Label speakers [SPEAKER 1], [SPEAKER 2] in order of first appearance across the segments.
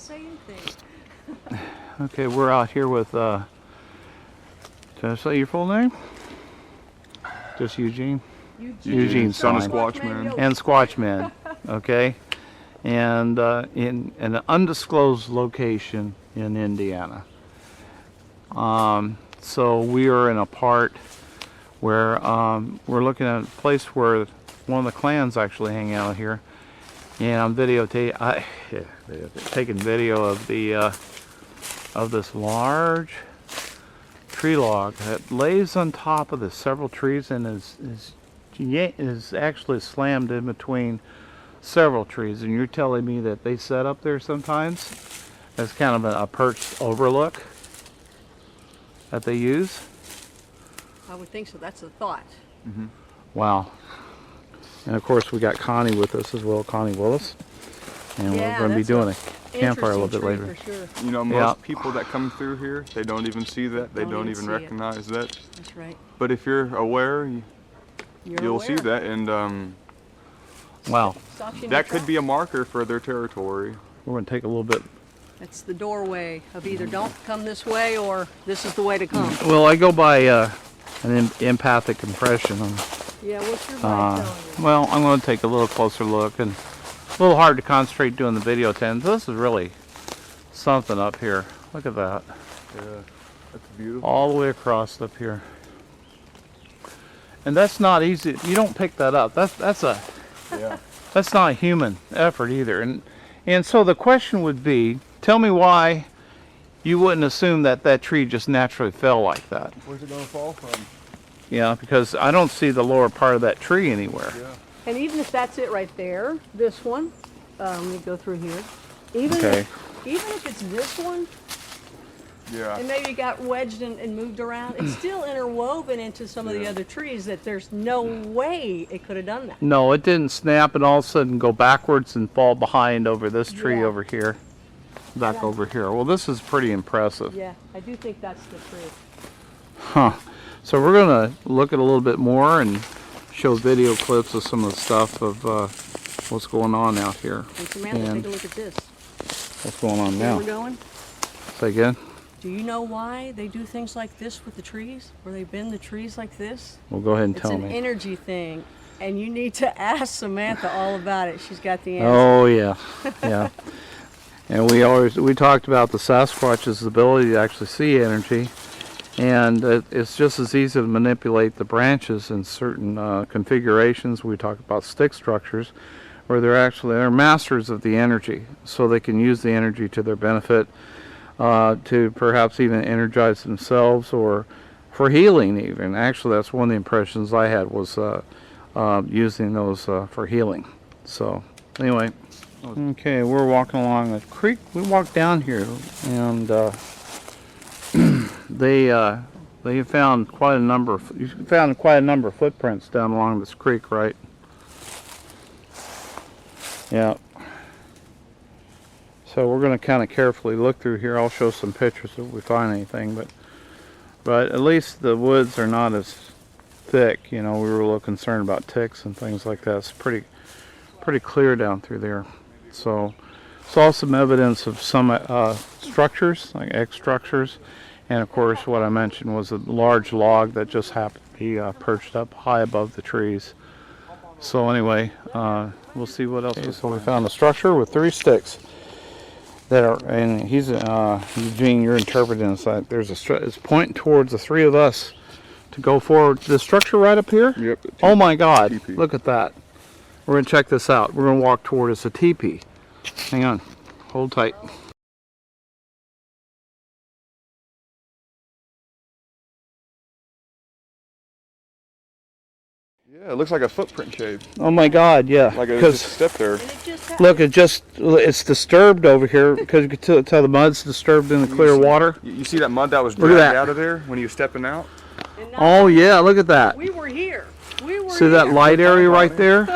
[SPEAKER 1] say anything.
[SPEAKER 2] Okay, we're out here with, can I say your full name? Just Eugene? Eugene,
[SPEAKER 3] son of Squatchman.
[SPEAKER 2] And Squatchman, okay? And in an undisclosed location in Indiana. So we are in a part where we're looking at a place where one of the clans actually hang out here. And I'm taking video of the of this large tree log that lays on top of the several trees and is actually slammed in between several trees. And you're telling me that they set up there sometimes as kind of a perched overlook that they use?
[SPEAKER 1] I would think so. That's the thought.
[SPEAKER 3] Mm-hmm.
[SPEAKER 2] Wow. And of course we got Connie with us as well, Connie Willis. And we're going to be doing a campfire a little bit later.
[SPEAKER 1] For sure.
[SPEAKER 3] You know, most people that come through here, they don't even see that. They don't even recognize that.
[SPEAKER 1] That's right.
[SPEAKER 3] But if you're aware, you'll
[SPEAKER 1] aware.
[SPEAKER 3] see that, and
[SPEAKER 2] wow,
[SPEAKER 3] that could be a marker for their territory.
[SPEAKER 2] We're going to take a little bit.
[SPEAKER 1] That's the doorway of either don't come this way or this is the way to come.
[SPEAKER 2] Well, I go by an empathic impression.
[SPEAKER 1] Yeah, what's your mind telling you?
[SPEAKER 2] Well, I'm going to take a little closer look, and a little hard to concentrate doing the video 10. This is really something up here. Look at that.
[SPEAKER 3] Yeah, that's beautiful.
[SPEAKER 2] All the way across up here. And that's not easy. You don't pick that up. That's not a human effort either. And so the question would be, tell me why you wouldn't assume that that tree just naturally fell like that.
[SPEAKER 3] Where's it going to fall from?
[SPEAKER 2] Yeah, because I don't see the lower part of that tree anywhere.
[SPEAKER 3] Yeah.
[SPEAKER 1] And even if that's it right there, this one, let me go through here. Even if it's this one, and maybe got wedged and moved around, it's still interwoven into some of the other trees that there's no way it could have done that.
[SPEAKER 2] No, it didn't snap and all of a sudden go backwards and fall behind over this tree over here, back over here. Well, this is pretty impressive.
[SPEAKER 1] Yeah, I do think that's the tree.
[SPEAKER 2] Huh. So we're going to look at a little bit more and show video clips of some of the stuff of what's going on out here.
[SPEAKER 1] And Samantha, take a look at this.
[SPEAKER 2] What's going on now?
[SPEAKER 1] Where we're going?
[SPEAKER 2] Say again?
[SPEAKER 1] Do you know why they do things like this with the trees? Where they bend the trees like this?
[SPEAKER 2] Well, go ahead and tell me.
[SPEAKER 1] It's an energy thing, and you need to ask Samantha all about it. She's got the answer.
[SPEAKER 2] Oh yeah, yeah. And we talked about the Sasquatch's ability to actually see energy, and it's just as easy to manipulate the branches in certain configurations. We talk about stick structures, where they're masters of the energy, so they can use the energy to their benefit. To perhaps even energize themselves or for healing even. Actually, that's one of the impressions I had was using those for healing. So anyway, okay, we're walking along the creek. We walked down here and they found quite a number of footprints down along this creek, right? Yeah. So we're going to kind of carefully look through here. I'll show some pictures if we find anything, but at least the woods are not as thick. You know, we were a little concerned about ticks and things like that. It's pretty clear down through there. So saw some evidence of some structures, like egg structures, and of course what I mentioned was a large log that just happened to be perched up high above the trees. So anyway, we'll see what else. Okay, so we found a structure with 3 sticks. And he's Eugene, you're interpreting this like it's pointing towards the 3 of us to go forward. The structure right up here?
[SPEAKER 3] Yep.
[SPEAKER 2] Oh my God!
[SPEAKER 3] Teepee.
[SPEAKER 2] Look at that. We're gonna check this out. We're gonna walk toward it's a teepee. Hang on, hold tight.
[SPEAKER 3] Yeah, it looks like a footprint shape.
[SPEAKER 2] Oh my God! Yeah.
[SPEAKER 3] Like a step there.
[SPEAKER 2] Look, it's disturbed over here because you can tell the mud's disturbed in the clear water.
[SPEAKER 3] You see that mud that was dragged out of there when you were stepping out?
[SPEAKER 2] Oh yeah, look at that.
[SPEAKER 1] We were here.
[SPEAKER 2] See that light area right there?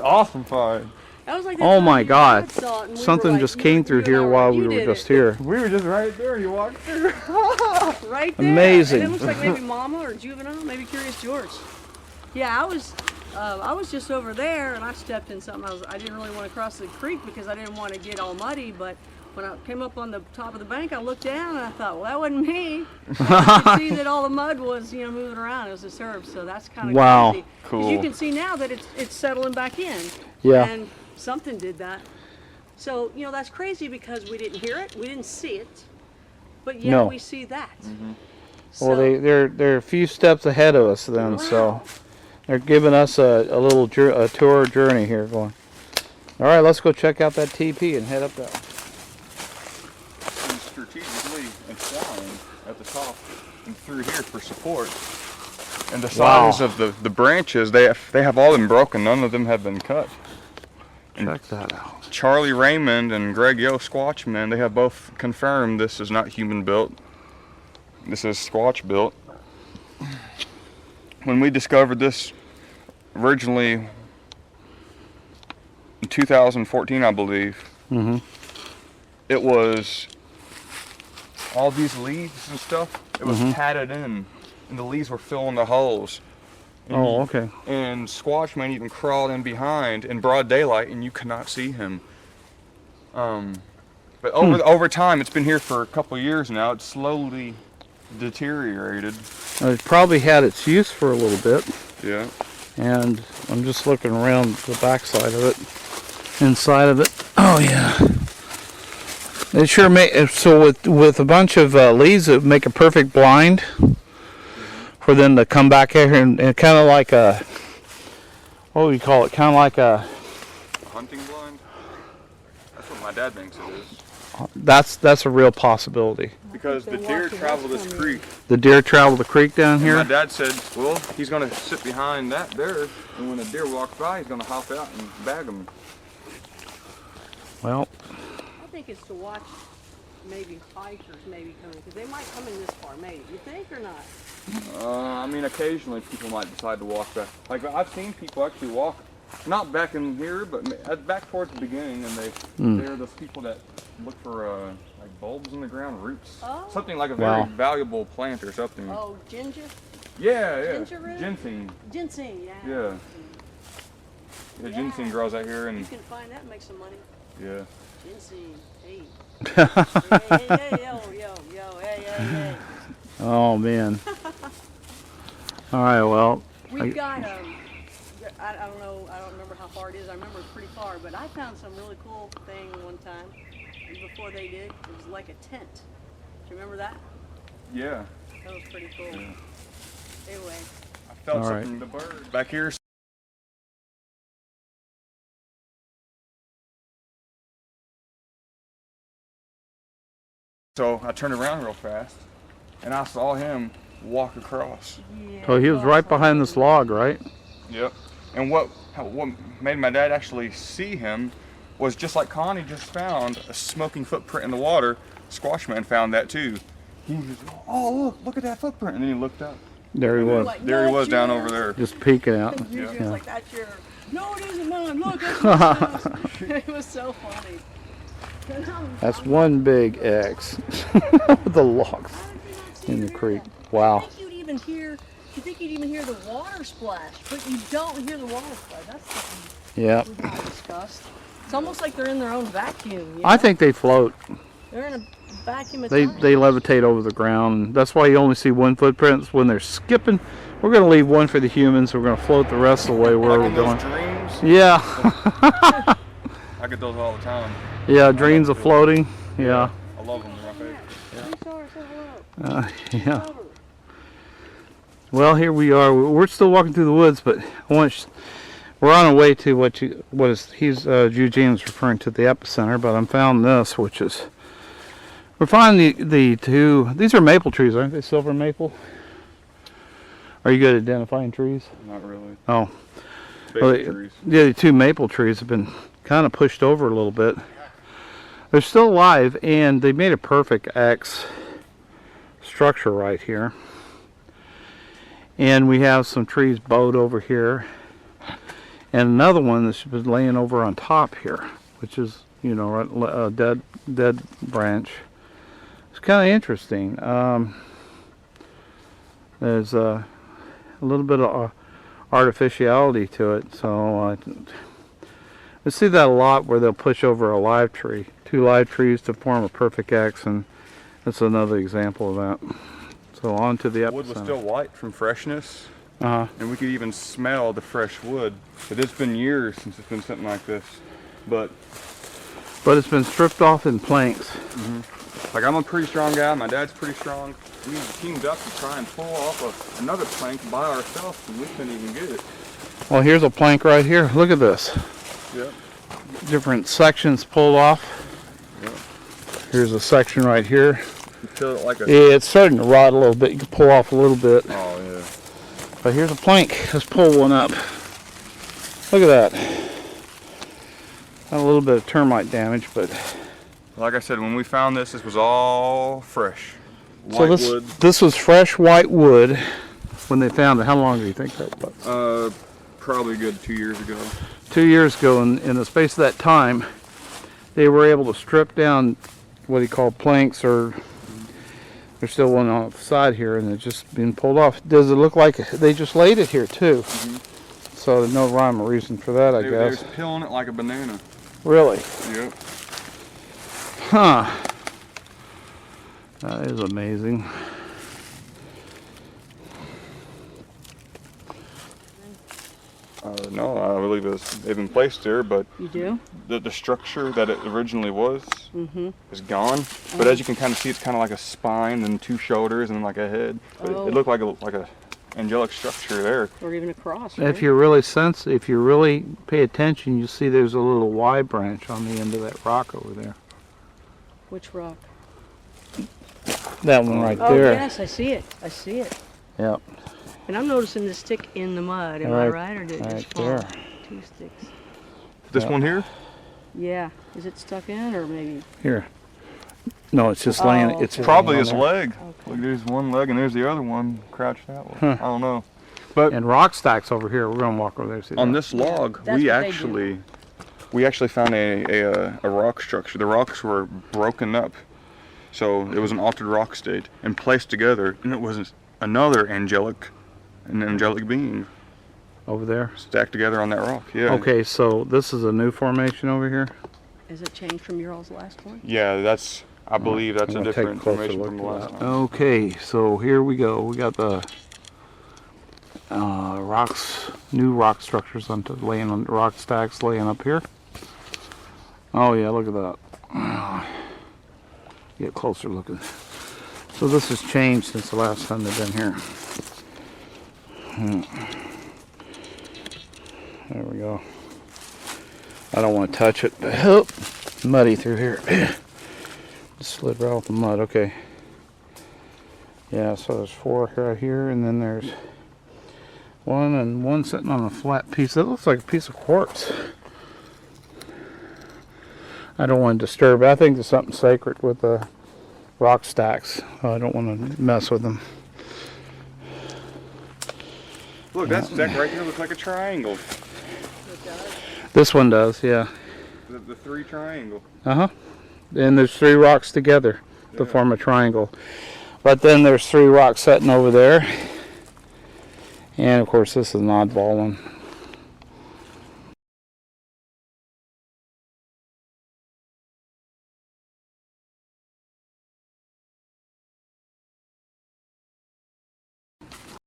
[SPEAKER 3] Awesome find.
[SPEAKER 1] That was like
[SPEAKER 2] oh my God! Something just came through here while we were just here.
[SPEAKER 3] We were just right there. You walked through.
[SPEAKER 1] Right there.
[SPEAKER 2] Amazing.
[SPEAKER 1] And it looks like maybe Mama or Juvenile, maybe Curious George. Yeah, I was just over there and I stepped in something. I didn't really want to cross the creek because I didn't want to get all muddy, but when I came up on the top of the bank, I looked down and I thought, well, that wasn't me. I could see that all the mud was, you know, moving around. It was disturbed, so that's kind of crazy.
[SPEAKER 3] Cool.
[SPEAKER 1] Because you can see now that it's settling back in.
[SPEAKER 2] Yeah.
[SPEAKER 1] And something did that. So, you know, that's crazy because we didn't hear it, we didn't see it, but yet we see that. So,
[SPEAKER 2] Well, they're a few steps ahead of us then, so they're giving us a little tour journey here going. All right, let's go check out that TP and head up there.
[SPEAKER 3] And strategically entwined at the top and through here for support. And the size of the branches, they have all been broken. None of them have been cut.
[SPEAKER 2] Check that out.
[SPEAKER 3] Charlie Raymond and Greg Yost, Squatchman, they have both confirmed this is not human built. This is Squatch built. When we discovered this originally in 2014, I believe, it was all these leaves and stuff. It was padded in, and the leaves were filling the holes. And
[SPEAKER 2] okay.
[SPEAKER 3] And Squatchman even crawled in behind in broad daylight, and you could not see him. But over time, it's been here for a couple of years now. It's slowly deteriorated.
[SPEAKER 2] It probably had its use for a little bit.
[SPEAKER 3] Yeah.
[SPEAKER 2] And I'm just looking around the backside of it, inside of it. Oh yeah. It sure so with a bunch of leaves, it would make a perfect blind for them to come back here and kind of like a, what do you call it? Kind of like a
[SPEAKER 3] hunting blind. That's what my dad thinks it is.
[SPEAKER 2] That's a real possibility.
[SPEAKER 3] Because the deer travel this creek.
[SPEAKER 2] The deer travel the creek down here?
[SPEAKER 3] And my dad said, well, he's going to sit behind that there, and when a deer walks by, he's going to hop out and bag him.
[SPEAKER 2] Well,
[SPEAKER 1] I think it's to watch maybe hikers maybe coming, because they might come in this far, maybe. You think or not?
[SPEAKER 3] I mean, occasionally people might decide to walk back. Like, I've seen people actually walk, not back in here, but back towards the beginning, and they're those people that look for like bulbs in the ground, roots, something like a very valuable plant or something.
[SPEAKER 1] Oh, ginger?
[SPEAKER 3] Yeah.
[SPEAKER 1] Ginger root?
[SPEAKER 3] Ginseng.
[SPEAKER 1] Ginseng, yeah.
[SPEAKER 3] Yeah, ginseng grows out here, and
[SPEAKER 1] you can find that and make some money.
[SPEAKER 3] Yeah.
[SPEAKER 1] Ginseng, hey. Hey.
[SPEAKER 2] Oh man. All right, well.
[SPEAKER 1] We've got I don't know, I don't remember how far it is. I remember it's pretty far, but I found some really cool thing one time before they did. It was like a tent. Do you remember that?
[SPEAKER 3] Yeah.
[SPEAKER 1] That was pretty cool. Yeah. Anyway.
[SPEAKER 3] I felt something, the bird back here. So I turned around real fast, and I saw him walk across.
[SPEAKER 1] Yeah,
[SPEAKER 2] so he was right behind this log, right?
[SPEAKER 3] Yep. And what made my dad actually see him was just like Connie just found a smoking footprint in the water. Squatchman found that too. He was, oh look at that footprint, and then he looked up.
[SPEAKER 2] There he was.
[SPEAKER 1] Like,
[SPEAKER 3] there he was down over there.
[SPEAKER 2] Just peeking out.
[SPEAKER 1] He was like, that's yours. No, it isn't mine. Look, that's yours. It was so funny.
[SPEAKER 2] That's one big X with the logs in the creek. Wow.
[SPEAKER 1] You think you'd even hear the water splash, but you don't hear the water splash. That's something we've not discussed. It's almost like they're in their own vacuum. You know?
[SPEAKER 2] I think they float.
[SPEAKER 1] They're in a vacuum of
[SPEAKER 2] They
[SPEAKER 1] time.
[SPEAKER 2] levitate over the ground. That's why you only see one footprint when they're skipping. We're going to leave one for the humans. We're going to float the rest of the way where we're going.
[SPEAKER 3] Dreams?
[SPEAKER 2] Yeah.
[SPEAKER 3] I get those all the time.
[SPEAKER 2] Yeah, dreams of floating. Yeah.
[SPEAKER 3] I love them.
[SPEAKER 2] Yeah. Well, here we are. We're still walking through the woods, but we're on our way to Eugene's referring to the epicenter, but I'm found this, which is, we're finding the two, these are maple trees, aren't they? Silver maple? Are you good at identifying trees?
[SPEAKER 3] Not really.
[SPEAKER 2] Oh.
[SPEAKER 3] Trees.
[SPEAKER 2] Yeah, the two maple trees have been kind of pushed over a little bit. They're still alive, and they made a perfect X structure right here. And we have some trees bowed over here, and another one that's been laying over on top here, which is, you know, a dead branch. It's kind of interesting. There's a little bit of artificiality to it, so I see that a lot where they'll push over a live tree, 2 live trees to form a perfect X, and that's another example of that. So on to the epicenter.
[SPEAKER 3] Wood was still white from freshness,
[SPEAKER 2] Uh-huh.
[SPEAKER 3] and we could even smell the fresh wood. But it's been years since it's been something like this. But
[SPEAKER 2] it's been stripped off in planks.
[SPEAKER 3] like, I'm a pretty strong guy. My dad's pretty strong. We teamed up to try and pull off another plank by ourselves, and we couldn't even get it.
[SPEAKER 2] Well, here's a plank right here. Look at this.
[SPEAKER 3] Yep.
[SPEAKER 2] Different sections pulled off.
[SPEAKER 3] Yep.
[SPEAKER 2] Here's a section right here.
[SPEAKER 3] You feel it like a...
[SPEAKER 2] Yeah, it's starting to rot a little bit. You can pull off a little bit.
[SPEAKER 3] Oh, yeah.
[SPEAKER 2] But here's a plank. Let's pull one up. Look at that. Got a little bit of termite damage, but...
[SPEAKER 3] Like I said, when we found this, this was all fresh.
[SPEAKER 2] So this was fresh white wood when they found it. How long do you think that was?
[SPEAKER 3] Probably good 2 years ago.
[SPEAKER 2] 2 years ago, in the space of that time, they were able to strip down what he called planks, or there's still one on the side here, and it's just been pulled off. Does it look like they just laid it here too? So there's no rhyme or reason for that, I guess.
[SPEAKER 3] They're peeling it like a banana.
[SPEAKER 2] Really?
[SPEAKER 3] Yep.
[SPEAKER 2] Huh. That is amazing.
[SPEAKER 3] No, I believe they've been placed there, but
[SPEAKER 1] You do?
[SPEAKER 3] the structure that it originally was is gone. But as you can kind of see, it's kind of like a spine and 2 shoulders and like a head. But it looked like a angelic structure there.
[SPEAKER 1] Or even a cross, right?
[SPEAKER 2] If you're really if you really pay attention, you see there's a little Y branch on the end of that rock over there.
[SPEAKER 1] Which rock?
[SPEAKER 2] That one right
[SPEAKER 1] Oh,
[SPEAKER 2] there.
[SPEAKER 1] yes, I see it. I see it.
[SPEAKER 2] Yep.
[SPEAKER 1] And I'm noticing the stick in the mud. Am I right? Or did it just fall?
[SPEAKER 2] there.
[SPEAKER 1] 2 sticks.
[SPEAKER 3] This one here?
[SPEAKER 1] Yeah. Is it stuck in, or maybe?
[SPEAKER 2] Here. No, it's just laying.
[SPEAKER 1] Oh,
[SPEAKER 2] It's
[SPEAKER 1] okay.
[SPEAKER 3] Probably
[SPEAKER 2] on
[SPEAKER 3] his
[SPEAKER 2] there.
[SPEAKER 3] leg.
[SPEAKER 1] Okay.
[SPEAKER 3] Look, there's one leg and there's the other one crouched that way.
[SPEAKER 2] Huh.
[SPEAKER 3] I don't know. But
[SPEAKER 2] And rock stacks over here. We're gonna walk over there. See
[SPEAKER 3] on
[SPEAKER 2] that.
[SPEAKER 3] this log,
[SPEAKER 1] that's
[SPEAKER 3] we
[SPEAKER 1] what they
[SPEAKER 3] actually found a rock structure. The rocks were broken up, so it was an altered rock state and placed together, and it was another an angelic being
[SPEAKER 2] Over there.
[SPEAKER 3] stacked together on that rock. Yeah.
[SPEAKER 2] Okay, so this is a new formation over here.
[SPEAKER 1] Is it changed from your all's last one?
[SPEAKER 3] Yeah, I believe that's
[SPEAKER 2] I'm
[SPEAKER 3] a
[SPEAKER 2] gonna take
[SPEAKER 3] different
[SPEAKER 2] a closer
[SPEAKER 3] information
[SPEAKER 2] look
[SPEAKER 3] from the
[SPEAKER 2] at
[SPEAKER 3] last
[SPEAKER 2] that.
[SPEAKER 3] time.
[SPEAKER 2] Okay, so here we go. We got the rocks, new rock structures laying on rock stacks laying up here. Oh yeah, look at that. Get closer looking. So this has changed since the last time they've been here. There we go. I don't want to touch it. Oh, muddy through here. Just slid right off the mud. Okay. Yeah, so there's 4 right here, and then there's one sitting on a flat piece. That looks like a piece of quartz. I don't want to disturb it. I think there's something sacred with the rock stacks. I don't want to mess with them.
[SPEAKER 3] Look, that stack right here looks like a triangle.
[SPEAKER 2] This one does, yeah.
[SPEAKER 3] The 3 triangle.
[SPEAKER 2] Uh-huh. And there's 3 rocks together to form a triangle. But then there's 3 rocks sitting over there. And of course this is an oddball one.